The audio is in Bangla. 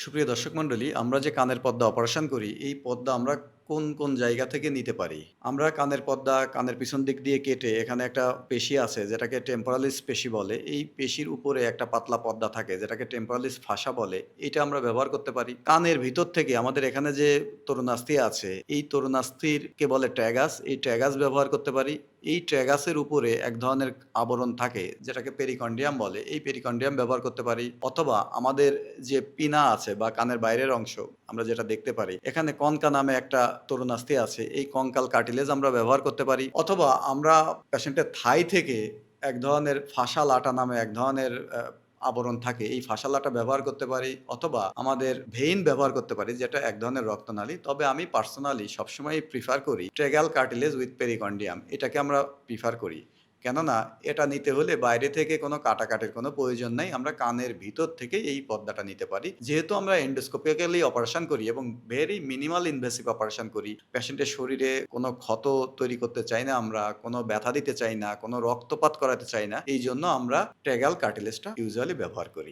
সুপ্রিয় দর্শক মণ্ডলী, আমরা যে কানের পর্দা অপারেশন করি, এই পর্দা আমরা কোন জায়গা থেকে নিতে পারি? আমরা কানের পর্দা কানের পিছন দিক দিয়ে কেটে এখানে একটা পেশি আছে যেটাকে টেম্পোরালিস পেশি বলে। এই পেশির উপরে একটা পাতলা পর্দা থাকে যেটাকে টেম্পোরালিস ফাসা বলে। এটা আমরা ব্যবহার করতে পারি। কানের ভিতর থেকে আমাদের এখানে যে তরুণাস্থি আছে, এই তরুণাস্থিরকে বলে ট্র্যাগাস। এই ট্র্যাগাস ব্যবহার করতে পারি। এই ট্র্যাগাসের উপরে এক ধরনের আবরণ থাকে যেটাকে পেরিকন্ডিয়াম বলে। এই পেরিকন্ডিয়াম ব্যবহার করতে পারি। অথবা আমাদের যে পিনা আছে বা কানের বাইরের অংশ আমরা যেটা দেখতে পারি, এখানে কনকা নামে একটা তরুণাস্থি আছে। এই কঙ্কাল কার্টিলেজ আমরা ব্যবহার করতে পারি। অথবা আমরা পেশেন্টের থাই থেকে এক ধরনের ফাসা লাটা নামে এক ধরনের আবরণ থাকে। এই ফাসা লাটা ব্যবহার করতে পারি। অথবা আমাদের ভেইন ব্যবহার করতে পারি যেটা এক ধরনের রক্তনালী। তবে আমি পার্সোনালি সবসময়ই প্রিফার করি ট্রেগাল কার্টিলেজ উইথ পেরিকন্ডিয়াম। এটাকে আমরা প্রিফার করি। কেননা এটা নিতে হলে বাইরে থেকে কোনো কাটাকাটির কোনো প্রয়োজন নাই। আমরা কানের ভিতর থেকেই এই পর্দাটা নিতে পারি। যেহেতু আমরা এন্ডোস্কোপিক্যালি অপারেশন করি এবং ভেরি মিনিমাল ইনভেসিভ অপারেশন করি। পেশেন্টের শরীরে কোনো ক্ষত তৈরি করতে চাই না আমরা, কোনো ব্যথা দিতে চাই না, কোনো রক্তপাত করাতে চাই না। এইজন্য আমরা ট্রেগাল কার্টিলেজটা ইউজুয়ালি ব্যবহার করি।